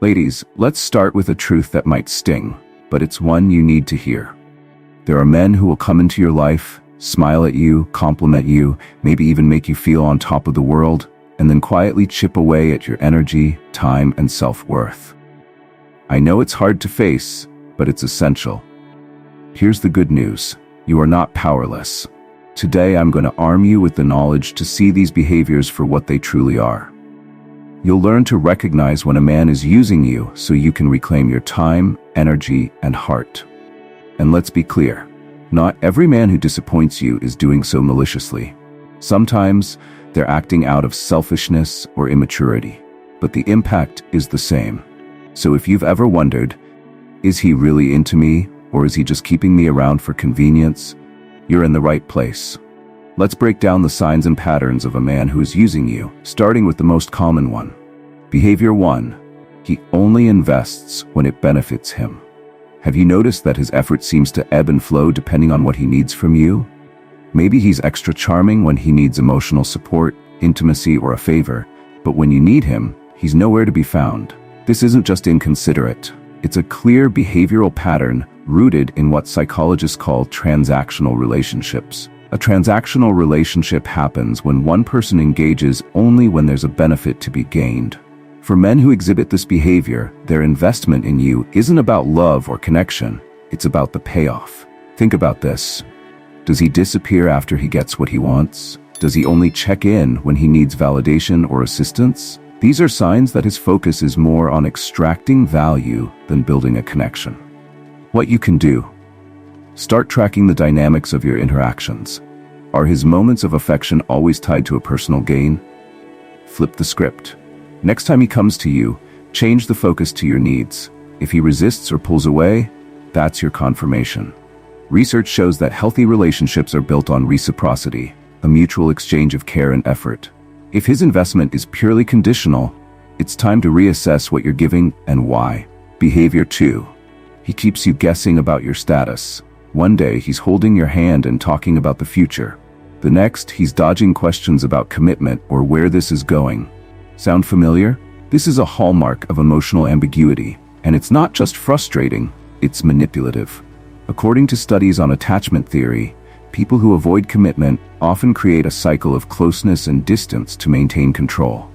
Ladies, let's start with a truth that might sting, but it's one you need to hear. There are men who will come into your life, smile at you, compliment you, maybe even make you feel on top of the world, and then quietly chip away at your energy, time, and self-worth. I know it's hard to face, but it's essential. Here's the good news. You are not powerless. Today I'm going to arm you with the knowledge to see these behaviors for what they truly are. You'll learn to recognize when a man is using you so you can reclaim your time, energy, and heart. And let's be clear, not every man who disappoints you is doing so maliciously. Sometimes they're acting out of selfishness or immaturity, but the impact is the same. So if you've ever wondered, is he really into me, or is he just keeping me around for convenience? You're in the right place. Let's break down the signs and patterns of a man who is using you, starting with the most common one. Behavior 1. He only invests when it benefits him. Have you noticed that his effort seems to ebb and flow depending on what he needs from you? Maybe he's extra charming when he needs emotional support, intimacy, or a favor, but when you need him, he's nowhere to be found. This isn't just inconsiderate. It's a clear behavioral pattern rooted in what psychologists call transactional relationships. A transactional relationship happens when one person engages only when there's a benefit to be gained. For men who exhibit this behavior, their investment in you isn't about love or connection, it's about the payoff. Think about this. Does he disappear after he gets what he wants? Does he only check in when he needs validation or assistance? These are signs that his focus is more on extracting value than building a connection. What you can do: start tracking the dynamics of your interactions. Are his moments of affection always tied to a personal gain? Flip the script. Next time he comes to you, change the focus to your needs. If he resists or pulls away, that's your confirmation. Research shows that healthy relationships are built on reciprocity, a mutual exchange of care and effort. If his investment is purely conditional, it's time to reassess what you're giving and why. Behavior 2. He keeps you guessing about your status. One day he's holding your hand and talking about the future. The next, he's dodging questions about commitment or where this is going. Sound familiar? This is a hallmark of emotional ambiguity, and it's not just frustrating, it's manipulative. According to studies on attachment theory, people who avoid commitment often create a cycle of closeness and distance to maintain control.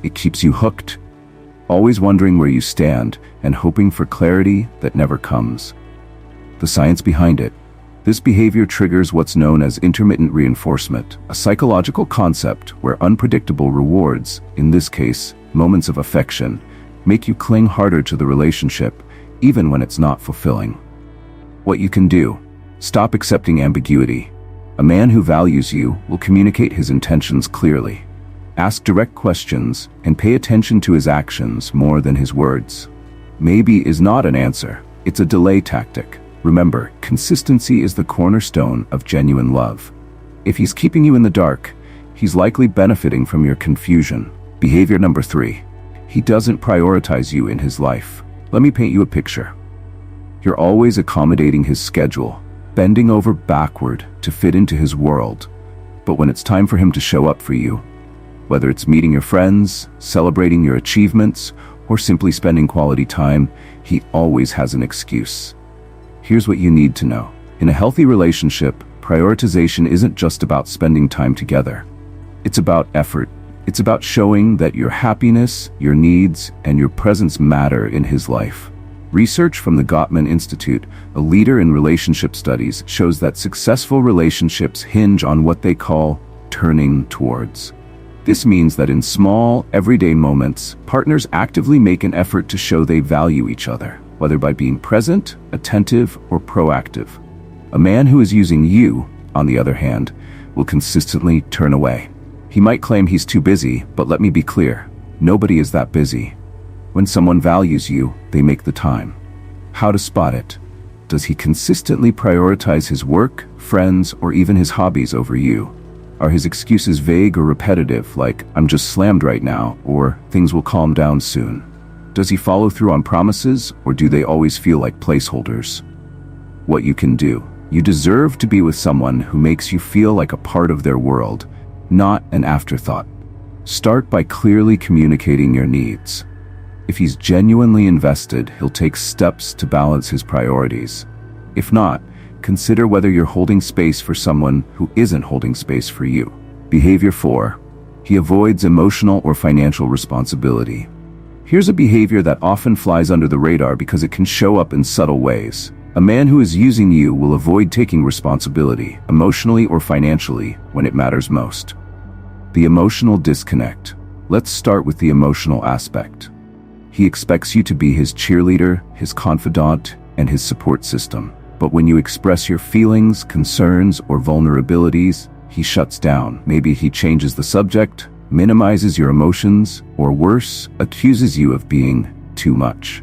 It keeps you hooked, always wondering where you stand and hoping for clarity that never comes. The science behind it. This behavior triggers what's known as intermittent reinforcement, a psychological concept where unpredictable rewards, in this case, moments of affection, make you cling harder to the relationship, even when it's not fulfilling. What you can do: stop accepting ambiguity. A man who values you will communicate his intentions clearly. Ask direct questions and pay attention to his actions more than his words. Maybe is not an answer, it's a delay tactic. Remember, consistency is the cornerstone of genuine love. If he's keeping you in the dark, he's likely benefiting from your confusion. Behavior number 3. He doesn't prioritize you in his life. Let me paint you a picture. You're always accommodating his schedule, bending over backward to fit into his world. But when it's time for him to show up for you, whether it's meeting your friends, celebrating your achievements, or simply spending quality time, he always has an excuse. Here's what you need to know. In a healthy relationship, prioritization isn't just about spending time together. It's about effort. It's about showing that your happiness, your needs, and your presence matter in his life. Research from the Gottman Institute, a leader in relationship studies, shows that successful relationships hinge on what they call turning towards. This means that in small, everyday moments, partners actively make an effort to show they value each other, whether by being present, attentive, or proactive. A man who is using you, on the other hand, will consistently turn away. He might claim he's too busy, but let me be clear, nobody is that busy. When someone values you, they make the time. How to spot it? Does he consistently prioritize his work, friends, or even his hobbies over you? Are his excuses vague or repetitive, like, "I'm just slammed right now," or "things will calm down soon"? Does he follow through on promises, or do they always feel like placeholders? What you can do: you deserve to be with someone who makes you feel like a part of their world, not an afterthought. Start by clearly communicating your needs. If he's genuinely invested, he'll take steps to balance his priorities. If not, consider whether you're holding space for someone who isn't holding space for you. Behavior 4. He avoids emotional or financial responsibility. Here's a behavior that often flies under the radar because it can show up in subtle ways. A man who is using you will avoid taking responsibility, emotionally or financially, when it matters most. The emotional disconnect. Let's start with the emotional aspect. He expects you to be his cheerleader, his confidant, and his support system. But when you express your feelings, concerns, or vulnerabilities, he shuts down. Maybe he changes the subject, minimizes your emotions, or worse, accuses you of being too much.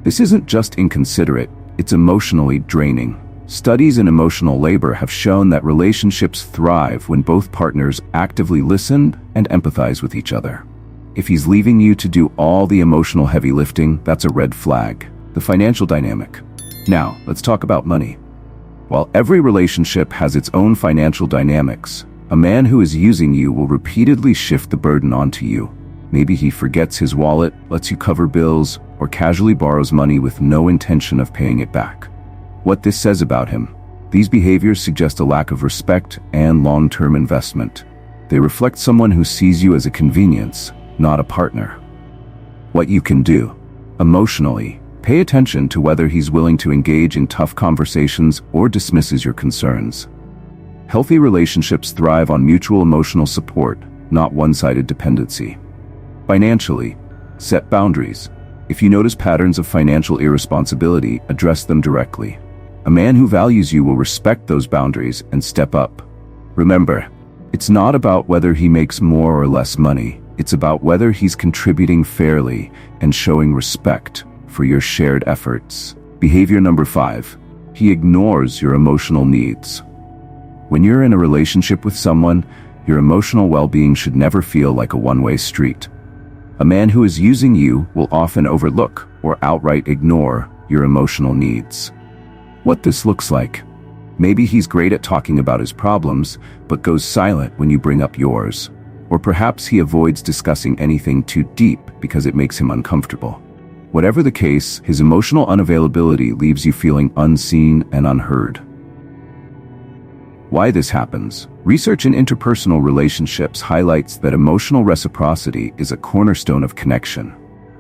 This isn't just inconsiderate, it's emotionally draining. Studies in emotional labor have shown that relationships thrive when both partners actively listen and empathize with each other. If he's leaving you to do all the emotional heavy lifting, that's a red flag. The financial dynamic. Now, let's talk about money. While every relationship has its own financial dynamics, a man who is using you will repeatedly shift the burden onto you. Maybe he forgets his wallet, lets you cover bills, or casually borrows money with no intention of paying it back. What this says about him? These behaviors suggest a lack of respect and long-term investment. They reflect someone who sees you as a convenience, not a partner. What you can do. Emotionally, pay attention to whether he's willing to engage in tough conversations or dismisses your concerns. Healthy relationships thrive on mutual emotional support, not one-sided dependency. Financially, set boundaries. If you notice patterns of financial irresponsibility, address them directly. A man who values you will respect those boundaries and step up. Remember, it's not about whether he makes more or less money. It's about whether he's contributing fairly and showing respect for your shared efforts. Behavior number 5. He ignores your emotional needs. When you're in a relationship with someone, your emotional well-being should never feel like a one-way street. A man who is using you will often overlook or outright ignore your emotional needs. What this looks like. Maybe he's great at talking about his problems, but goes silent when you bring up yours. Or perhaps he avoids discussing anything too deep because it makes him uncomfortable. Whatever the case, his emotional unavailability leaves you feeling unseen and unheard. Why this happens? Research in interpersonal relationships highlights that emotional reciprocity is a cornerstone of connection.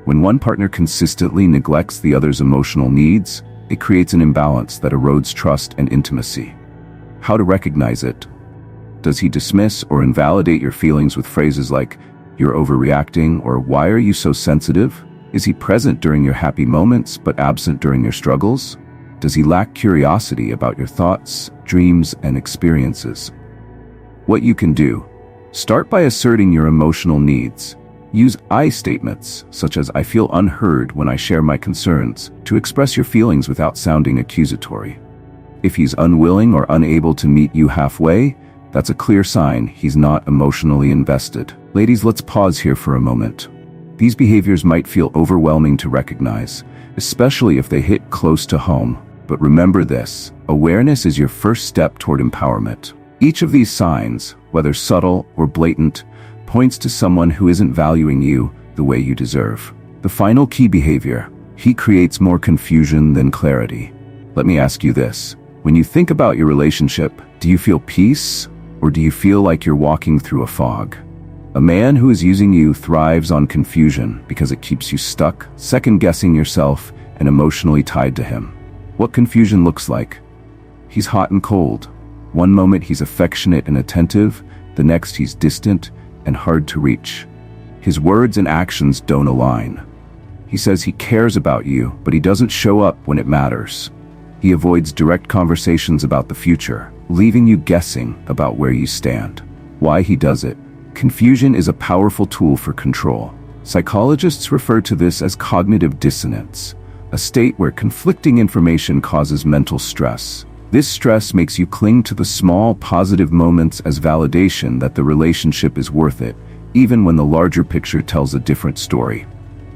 When one partner consistently neglects the other's emotional needs, it creates an imbalance that erodes trust and intimacy. How to recognize it? Does he dismiss or invalidate your feelings with phrases like, "You're overreacting," or "Why are you so sensitive?" Is he present during your happy moments but absent during your struggles? Does he lack curiosity about your thoughts, dreams, and experiences? What you can do. Start by asserting your emotional needs. Use I statements, such as "I feel unheard when I share my concerns," to express your feelings without sounding accusatory. If he's unwilling or unable to meet you halfway, that's a clear sign he's not emotionally invested. Ladies, let's pause here for a moment. These behaviors might feel overwhelming to recognize, especially if they hit close to home. But remember this, awareness is your first step toward empowerment. Each of these signs, whether subtle or blatant, points to someone who isn't valuing you the way you deserve. The final key behavior. He creates more confusion than clarity. Let me ask you this. When you think about your relationship, do you feel peace, or do you feel like you're walking through a fog? A man who is using you thrives on confusion because it keeps you stuck, second-guessing yourself, and emotionally tied to him. What confusion looks like. He's hot and cold. One moment he's affectionate and attentive, the next he's distant and hard to reach. His words and actions don't align. He says he cares about you, but he doesn't show up when it matters. He avoids direct conversations about the future, leaving you guessing about where you stand. Why he does it. Confusion is a powerful tool for control. Psychologists refer to this as cognitive dissonance, a state where conflicting information causes mental stress. This stress makes you cling to the small, positive moments as validation that the relationship is worth it, even when the larger picture tells a different story.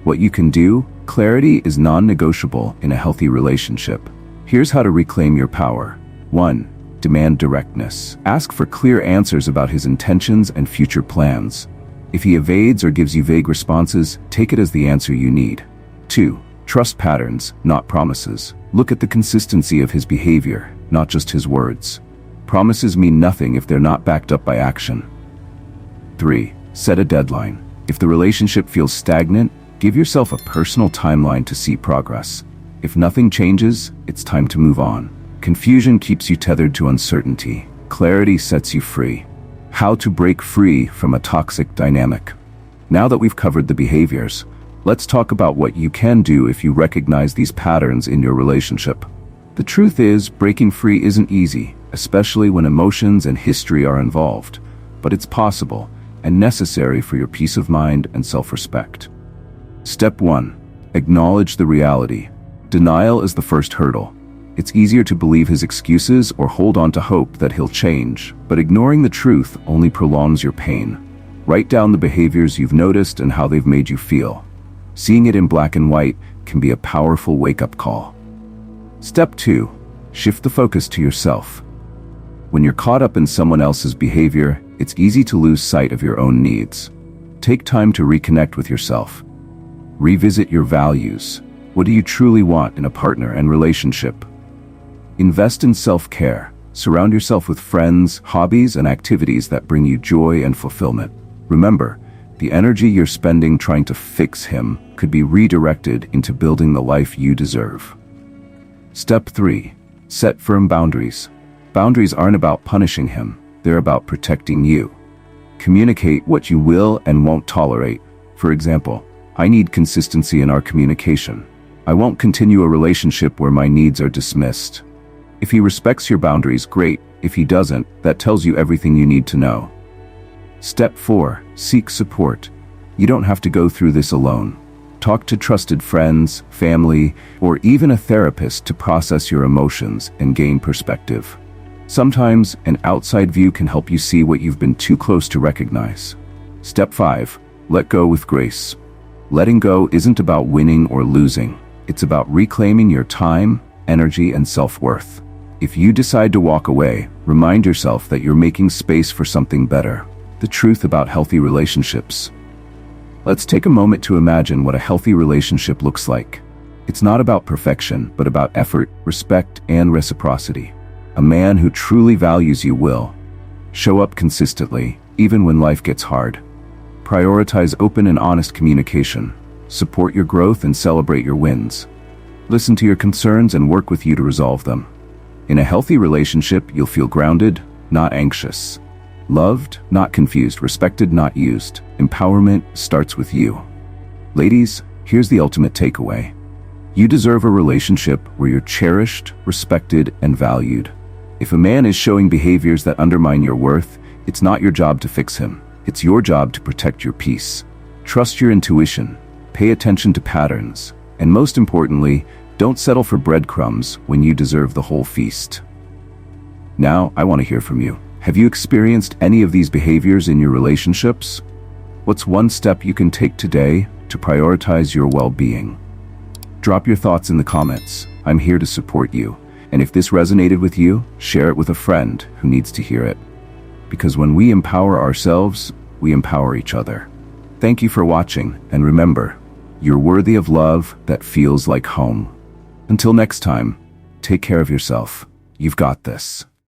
What you can do? Clarity is non-negotiable in a healthy relationship. Here's how to reclaim your power. 1. Demand directness. Ask for clear answers about his intentions and future plans. If he evades or gives you vague responses, take it as the answer you need. 2. Trust patterns, not promises. Look at the consistency of his behavior, not just his words. Promises mean nothing if they're not backed up by action. 3. Set a deadline. If the relationship feels stagnant, give yourself a personal timeline to see progress. If nothing changes, it's time to move on. Confusion keeps you tethered to uncertainty. Clarity sets you free. How to break free from a toxic dynamic. Now that we've covered the behaviors, let's talk about what you can do if you recognize these patterns in your relationship. The truth is, breaking free isn't easy, especially when emotions and history are involved, but it's possible and necessary for your peace of mind and self-respect. Step 1. Acknowledge the reality. Denial is the first hurdle. It's easier to believe his excuses or hold on to hope that he'll change, but ignoring the truth only prolongs your pain. Write down the behaviors you've noticed and how they've made you feel. Seeing it in black and white can be a powerful wake-up call. Step 2. Shift the focus to yourself. When you're caught up in someone else's behavior, it's easy to lose sight of your own needs. Take time to reconnect with yourself. Revisit your values. What do you truly want in a partner and relationship? Invest in self-care. Surround yourself with friends, hobbies, and activities that bring you joy and fulfillment. Remember, the energy you're spending trying to fix him could be redirected into building the life you deserve. Step 3. Set firm boundaries. Boundaries aren't about punishing him, they're about protecting you. Communicate what you will and won't tolerate. For example, I need consistency in our communication. I won't continue a relationship where my needs are dismissed. If he respects your boundaries, great. If he doesn't, that tells you everything you need to know. Step 4. Seek support. You don't have to go through this alone. Talk to trusted friends, family, or even a therapist to process your emotions and gain perspective. Sometimes, an outside view can help you see what you've been too close to recognize. Step 5. Let go with grace. Letting go isn't about winning or losing. It's about reclaiming your time, energy, and self-worth. If you decide to walk away, remind yourself that you're making space for something better. The truth about healthy relationships. Let's take a moment to imagine what a healthy relationship looks like. It's not about perfection, but about effort, respect, and reciprocity. A man who truly values you will show up consistently, even when life gets hard. Prioritize open and honest communication. Support your growth and celebrate your wins. Listen to your concerns and work with you to resolve them. In a healthy relationship, you'll feel grounded, not anxious. Loved, not confused. Respected, not used. Empowerment starts with you. Ladies, here's the ultimate takeaway. You deserve a relationship where you're cherished, respected, and valued. If a man is showing behaviors that undermine your worth, it's not your job to fix him. It's your job to protect your peace. Trust your intuition. Pay attention to patterns. And most importantly, don't settle for breadcrumbs when you deserve the whole feast. Now, I want to hear from you. Have you experienced any of these behaviors in your relationships? What's one step you can take today to prioritize your well-being? Drop your thoughts in the comments. I'm here to support you. And if this resonated with you, share it with a friend who needs to hear it. Because when we empower ourselves, we empower each other. Thank you for watching, and remember, you're worthy of love that feels like home. Until next time, take care of yourself. You've got this.